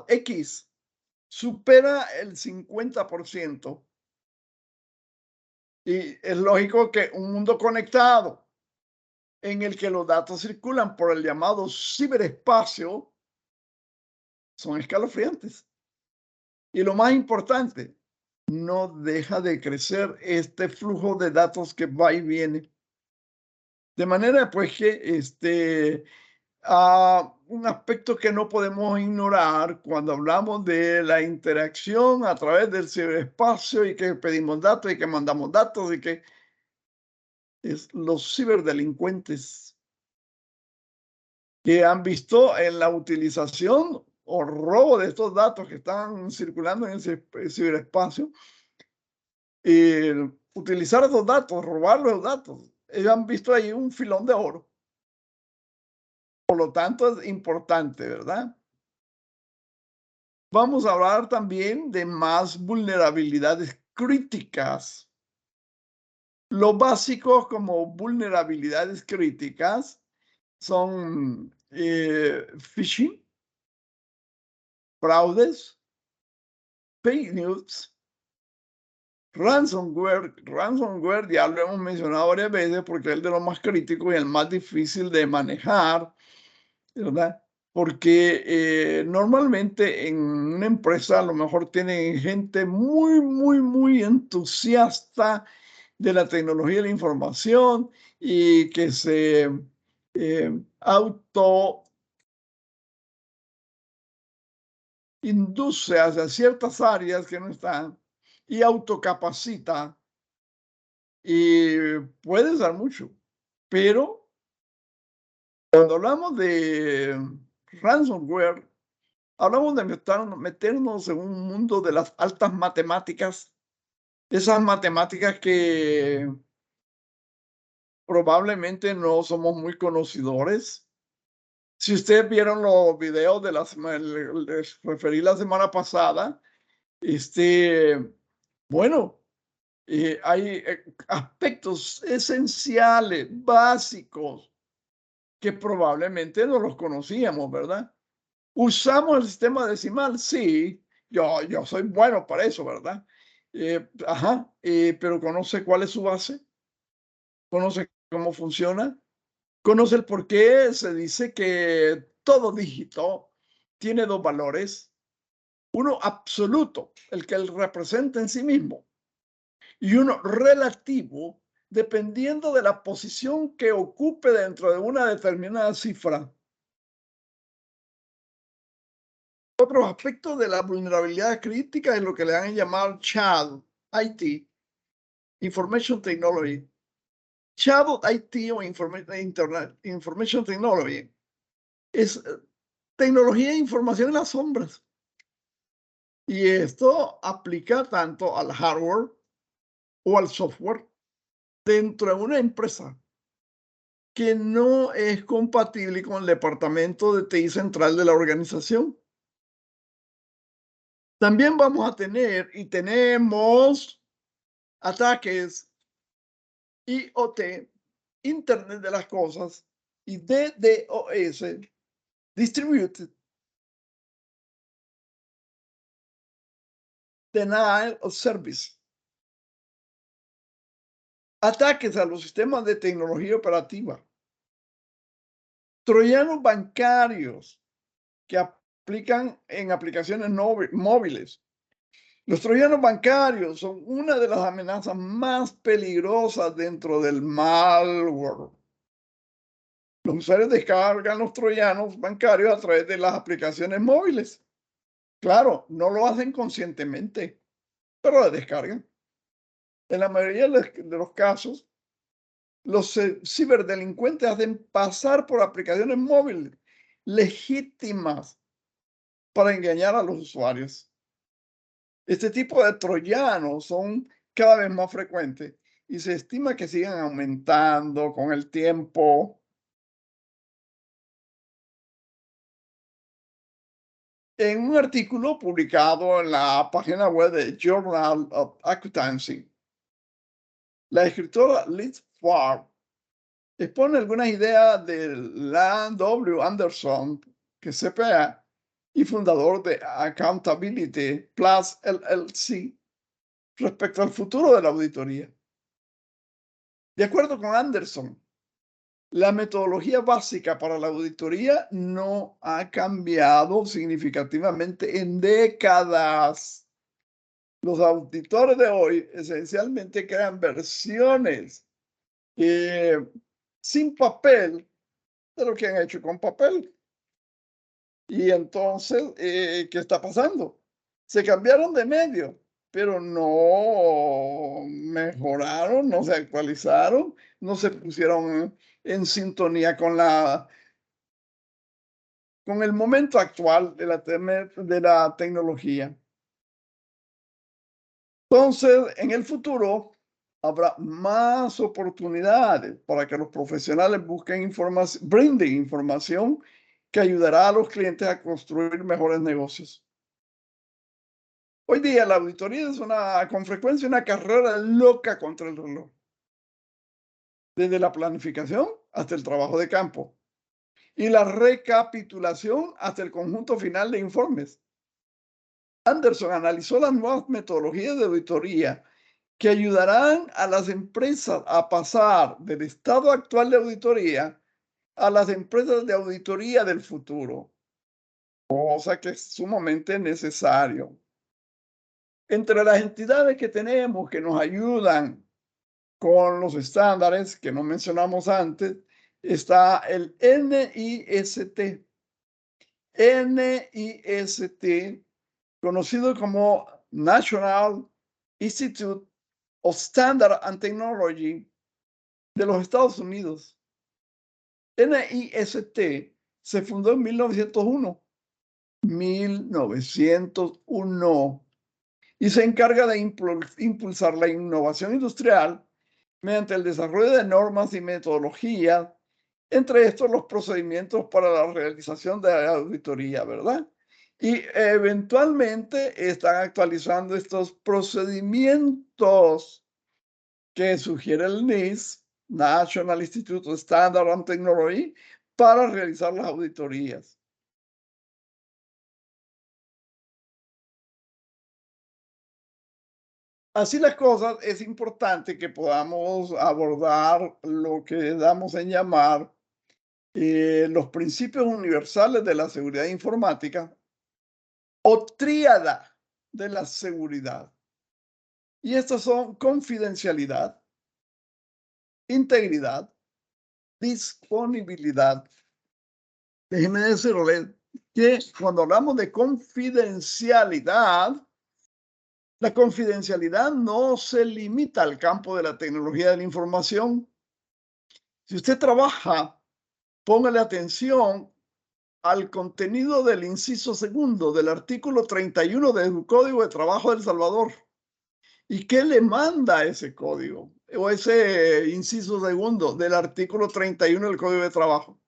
X, supera el 50%. Y es lógico que un mundo conectado en el que los datos circulan por el llamado ciberespacio son escalofriantes. Y lo más importante, no deja de crecer este flujo de datos que va y viene. De manera pues que un aspecto que no podemos ignorar cuando hablamos de la interacción a través del ciberespacio y que pedimos datos y que mandamos datos y que es los ciberdelincuentes que han visto en la utilización o robo de estos datos que están circulando en el ciberespacio, utilizar esos datos, robar los datos. Ellos han visto ahí un filón de oro. Por lo tanto, es importante, ¿verdad? Vamos a hablar también de más vulnerabilidades críticas. Lo básico como vulnerabilidades críticas son phishing, fraudes, fake news, ransomware. Ransomware ya lo hemos mencionado varias veces porque es el de los más críticos y el más difícil de manejar, ¿verdad? Porque normalmente en una empresa a lo mejor tienen gente muy, muy, muy entusiasta de la tecnología de la información y que se auto induce hacia ciertas áreas que no están y autocapacita y puede dar mucho. Pero cuando hablamos de ransomware, hablamos de meternos en un mundo de las altas matemáticas, esas matemáticas que probablemente no somos muy conocedores. Si ustedes vieron los videos de les referí la semana pasada, bueno, hay aspectos esenciales, básicos, que probablemente no los conocíamos, ¿verdad? ¿Usamos el sistema decimal? Sí, yo soy bueno para eso, ¿verdad? Pero ¿conoce cuál es su base? ¿Conoce cómo funciona? ¿Conoce el por qué se dice que todo dígito tiene dos valores? Uno absoluto, el que él representa en sí mismo, y uno relativo, dependiendo de la posición que ocupe dentro de una determinada cifra. Otro aspecto de la vulnerabilidad crítica es lo que le han llamado CHAD, IT, Information Technology. CHAD IT o Information Technology es tecnología de información en las sombras. Y esto aplica tanto al hardware o al software dentro de una empresa que no es compatible con el departamento de TI central de la organización. También vamos a tener y tenemos ataques IoT, Internet de las Cosas, y DDoS, Distributed Denial of Service. Ataques a los sistemas de tecnología operativa. Troyanos bancarios que aplican en aplicaciones móviles. Los troyanos bancarios son una de las amenazas más peligrosas dentro del malware. Los usuarios descargan los troyanos bancarios a través de las aplicaciones móviles. Claro, no lo hacen conscientemente, pero la descargan. En la mayoría de los casos, los ciberdelincuentes hacen pasar por aplicaciones móviles legítimas para engañar a los usuarios. Este tipo de troyanos son cada vez más frecuentes y se estima que sigan aumentando con el tiempo. En un artículo publicado en la página web de Journal of Accountancy, la escritora Liz Farr expone algunas ideas de Lan W. Anderson, que es CPA y fundador de Accountability Plus LLC, respecto al futuro de la auditoría. De acuerdo con Anderson, la metodología básica para la auditoría no ha cambiado significativamente en décadas. Los auditores de hoy esencialmente crean versiones sin papel de lo que han hecho con papel. Y entonces, ¿qué está pasando? Se cambiaron de medio, pero no mejoraron, no se actualizaron, no se pusieron en sintonía con el momento actual de la tecnología. Entonces, en el futuro habrá más oportunidades para que los profesionales busquen información, brinden información que ayudará a los clientes a construir mejores negocios. Hoy día la auditoría es con frecuencia una carrera loca contra el reloj, desde la planificación hasta el trabajo de campo y la recapitulación hasta el conjunto final de informes. Anderson analizó las nuevas metodologías de auditoría que ayudarán a las empresas a pasar del estado actual de auditoría a las empresas de auditoría del futuro, cosa que es sumamente necesario. Entre las entidades que tenemos que nos ayudan con los estándares que no mencionamos antes, está el NIST. NIST, conocido como National Institute of Standard and Technology de los Estados Unidos. NIST se fundó en 1901. 1901 y se encarga de impulsar la innovación industrial mediante el desarrollo de normas y metodologías, entre estos los procedimientos para la realización de la auditoría, ¿verdad? Y eventualmente están actualizando estos procedimientos que sugiere el NIST, National Institute of Standard and Technology, para realizar las auditorías. Así las cosas, es importante que podamos abordar lo que damos en llamar los principios universales de la seguridad informática o tríada de la seguridad. Y estos son confidencialidad, integridad, disponibilidad. Déjeme decirle que cuando hablamos de confidencialidad, la confidencialidad no se limita al campo de la tecnología de la información. Si usted trabaja, póngale atención al contenido del inciso segundo del artículo 31 del Código de Trabajo de El Salvador. ¿Y qué le manda ese código o ese inciso segundo del artículo 31 del Código de Trabajo?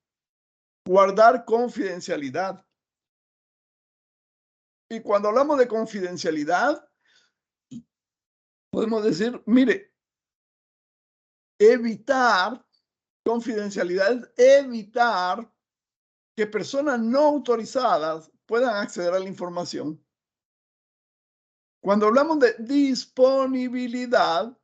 Guardar confidencialidad. Y cuando hablamos de confidencialidad, podemos decir, mire, evitar confidencialidad es evitar que personas no autorizadas puedan acceder a la información. Cuando hablamos de disponibilidad,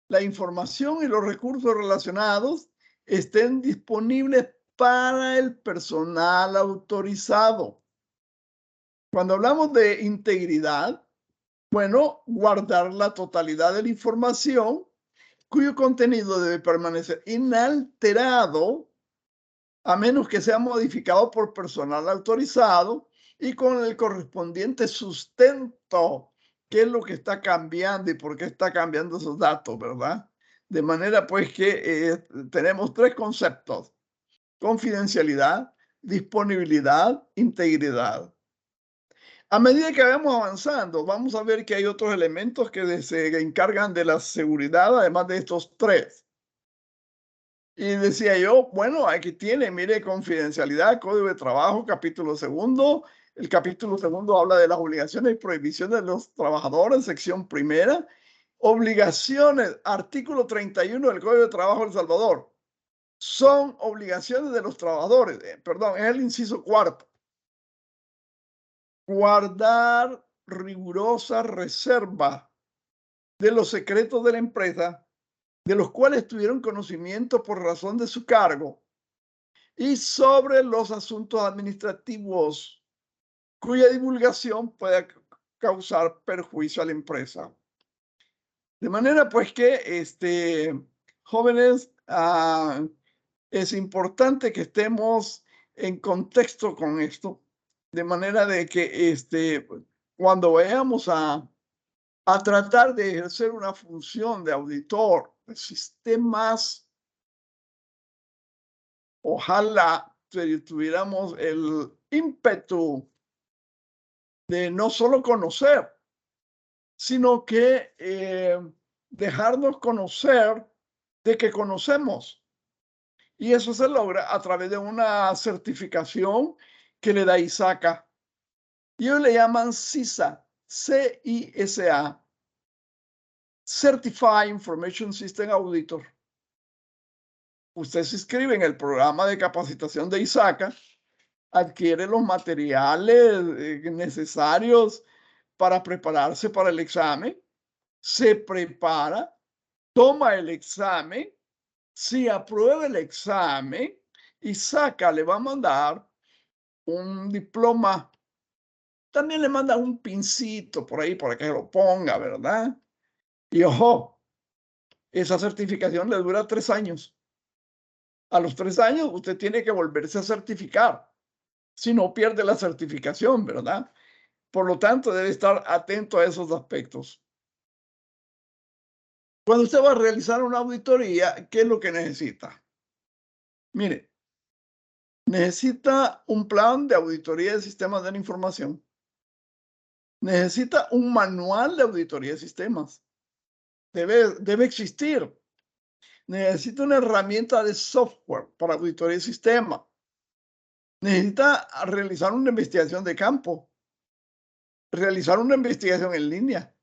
la información y los recursos relacionados estén disponibles para el personal autorizado. Cuando hablamos de integridad, bueno, guardar la totalidad de la información cuyo contenido debe permanecer inalterado a menos que sea modificado por personal autorizado y con el correspondiente sustento, qué es lo que está cambiando y por qué está cambiando esos datos, ¿verdad? De manera pues que tenemos tres conceptos: confidencialidad, disponibilidad, integridad. A medida que vamos avanzando, vamos a ver que hay otros elementos que se encargan de la seguridad, además de estos tres. Y decía yo, bueno, aquí tiene, mire, confidencialidad, código de trabajo, capítulo segundo. El capítulo segundo habla de las obligaciones y prohibiciones de los trabajadores, sección primera. Obligaciones, artículo 31 del Código de Trabajo de El Salvador. Son obligaciones de los trabajadores, perdón, es el inciso cuarto. Guardar rigurosa reserva de los secretos de la empresa, de los cuales tuvieron conocimiento por razón de su cargo, y sobre los asuntos administrativos cuya divulgación pueda causar perjuicio a la empresa. De manera pues que, jóvenes, es importante que estemos en contexto con esto, de manera de que cuando vayamos a tratar de ejercer una función de auditor de sistemas, ojalá tuviéramos el ímpetu de no solo conocer, sino que dejarnos conocer de que conocemos. Y eso se logra a través de una certificación que le da ISACA. Y ellos le llaman CISA, CISA, Certified Information System Auditor. Usted se inscribe en el programa de capacitación de ISACA, adquiere los materiales necesarios para prepararse para el examen, se prepara, toma el examen, si aprueba el examen, ISACA le va a mandar un diploma. También le manda un pincito por ahí para que lo ponga, ¿verdad? Y ojo, esa certificación le dura 3 años. A los 3 años usted tiene que volverse a certificar. Si no, pierde la certificación, ¿verdad? Por lo tanto, debe estar atento a esos aspectos. Cuando usted va a realizar una auditoría, ¿qué es lo que necesita? Mire, necesita un plan de auditoría de sistemas de la información. Necesita un manual de auditoría de sistemas. Debe existir. Necesita una herramienta de software para auditoría de sistemas. Necesita realizar una investigación de campo. Realizar una investigación en línea.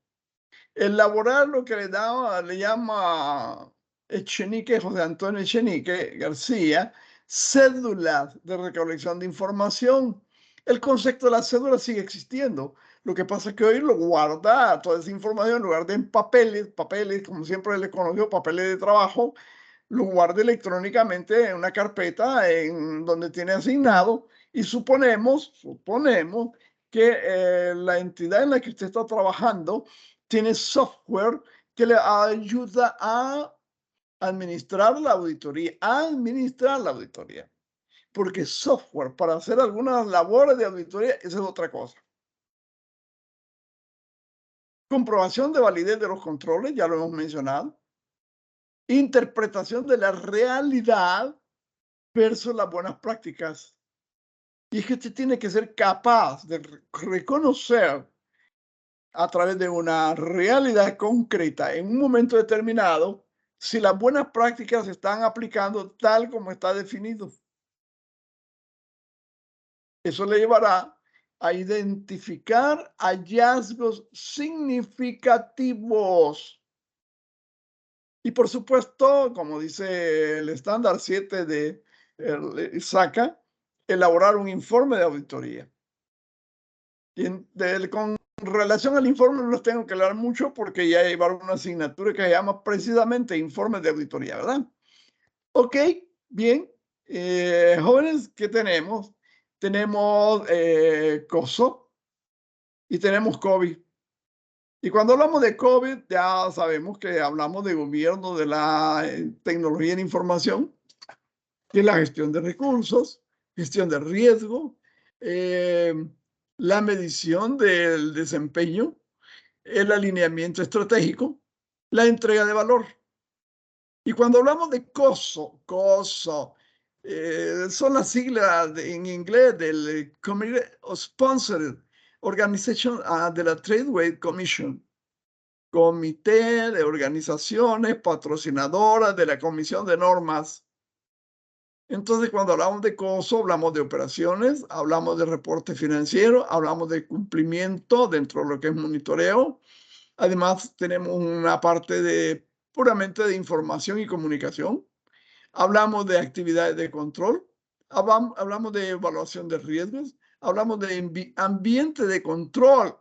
Elaborar lo que le llama Echenique, José Antonio Echenique García, cédulas de recolección de información. El concepto de la cédula sigue existiendo. Lo que pasa es que hoy lo guarda toda esa información, en lugar de en papeles, como siempre le conoció, papeles de trabajo, lo guarda electrónicamente en una carpeta en donde tiene asignado y suponemos que la entidad en la que usted está trabajando tiene software que le ayuda a administrar la auditoría, porque software para hacer algunas labores de auditoría, esa es otra cosa. Comprobación de validez de los controles, ya lo hemos mencionado. Interpretación de la realidad versus las buenas prácticas. Y es que usted tiene que ser capaz de reconocer a través de una realidad concreta en un momento determinado si las buenas prácticas se están aplicando tal como está definido. Eso le llevará a identificar hallazgos significativos. Y por supuesto, como dice el estándar 7 de SACA, elaborar un informe de auditoría. Y con relación al informe no los tengo que hablar mucho porque ya llevaron una asignatura que se llama precisamente informe de auditoría, ¿verdad? Ok, bien. Jóvenes, ¿qué tenemos? Tenemos COSO y tenemos COVID. Y cuando hablamos de COVID, ya sabemos que hablamos de gobierno de la tecnología de información, que es la gestión de recursos, gestión de riesgo, eh, la medición del desempeño, el alineamiento estratégico, la entrega de valor. Y cuando hablamos de COSO, son las siglas en inglés del Committee of Sponsored Organization de la Tradeway Commission. Comité de organizaciones patrocinadoras de la Comisión de Normas. Entonces, cuando hablamos de COSO, hablamos de operaciones, hablamos de reporte financiero, hablamos de cumplimiento dentro de lo que es monitoreo. Además, tenemos una parte de puramente de información y comunicación. Hablamos de actividades de control, hablamos de evaluación de riesgos, hablamos de ambiente de control.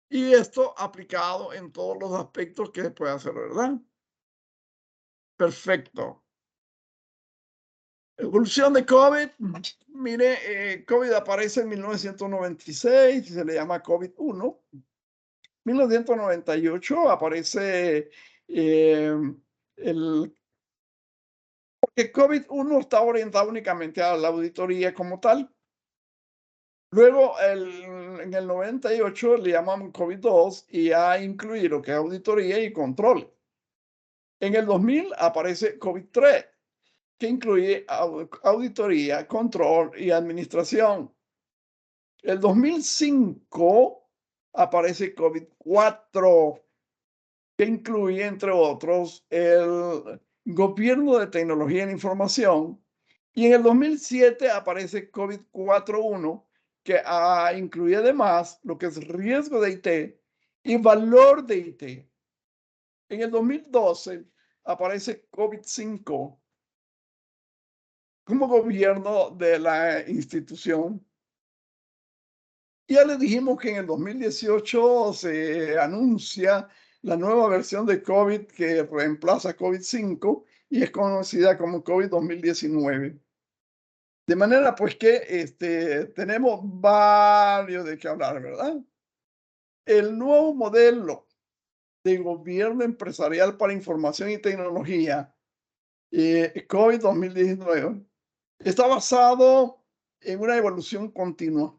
Y esto aplicado en todos los aspectos que se puede hacer, ¿verdad? Perfecto. Evolución de COVID. Mire, COVID aparece en 1996, se le llama COVID-1. 1998 aparece porque COVID-1 está orientado únicamente a la auditoría como tal. Luego, en el 98 le llaman COVID-2 y ya incluye lo que es auditoría y control. En el 2000 aparece COVID-3, que incluye auditoría, control y administración. El 2005 aparece COVID-4, que incluye, entre otros, el gobierno de tecnología en información. Y en el 2007 aparece COVID-4.1, que incluye además lo que es riesgo de IT y valor de IT. En el 2012 aparece COVID-5 como gobierno de la institución. Ya le dijimos que en el 2018 se anuncia la nueva versión de COVID que reemplaza COVID-5 y es conocida como COVID 2019. De manera pues que tenemos varios de qué hablar, ¿verdad? El nuevo modelo de gobierno empresarial para información y tecnología, COVID 2019, está basado en una evolución continua.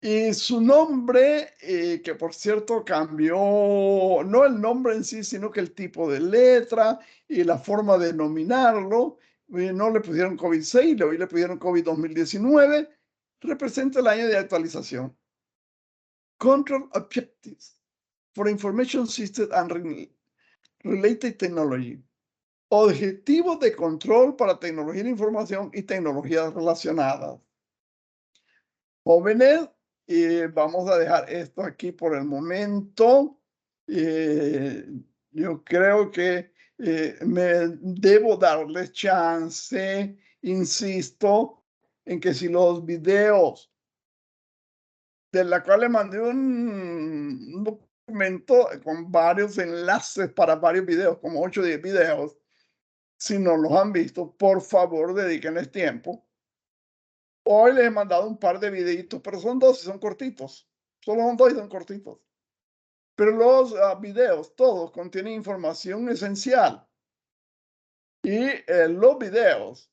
Y su nombre, que por cierto cambió, no el nombre en sí, sino que el tipo de letra y la forma de nominarlo, no le pusieron COVID-6, hoy le pusieron COVID 2019, representa el año de actualización. Control Objectives for Information System and Related Technology. Objetivos de control para tecnología de información y tecnologías relacionadas. Jóvenes, vamos a dejar esto aquí por el momento. Yo creo que debo darles chance, insisto, en que si los videos de la cual le mandé un documento con varios enlaces para varios videos, como 8 o 10 videos, si no los han visto, por favor, dedíquenles tiempo. Hoy les he mandado un par de videitos, pero son dos y son cortitos. Solo son dos y son cortitos. Pero los videos, todos contienen información esencial. Y los videos,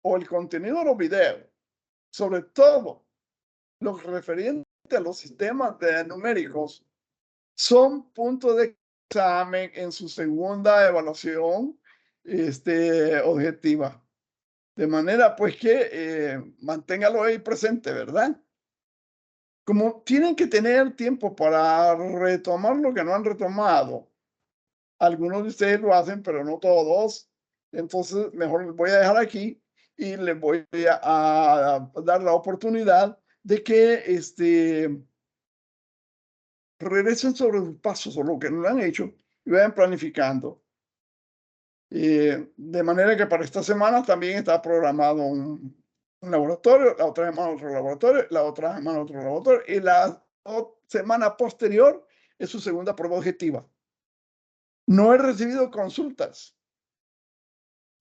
o el contenido de los videos, sobre todo los referentes a los sistemas numéricos, son puntos de examen en su segunda evaluación objetiva. De manera pues que manténgalo ahí presente, ¿verdad? Como tienen que tener tiempo para retomar lo que no han retomado, algunos de ustedes lo hacen, pero no todos. Entonces, mejor les voy a dejar aquí y les voy a dar la oportunidad de que regresen sobre sus pasos o lo que no han hecho y vayan planificando. De manera que para esta semana también está programado un laboratorio, la otra semana otro laboratorio, la otra semana otro laboratorio y la semana posterior es su segunda prueba objetiva. No he recibido consultas.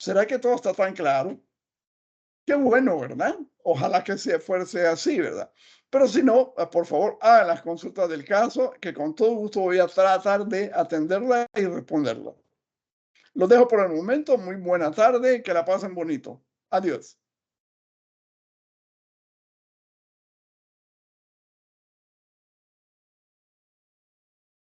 ¿Será que todo está tan claro? Qué bueno, ¿verdad? Ojalá que fuese así, ¿verdad? Pero si no, por favor, hagan las consultas del caso, que con todo gusto voy a tratar de atenderla y responderla. Los dejo por el momento. Muy buena tarde. Que la pasen bonito. Adiós.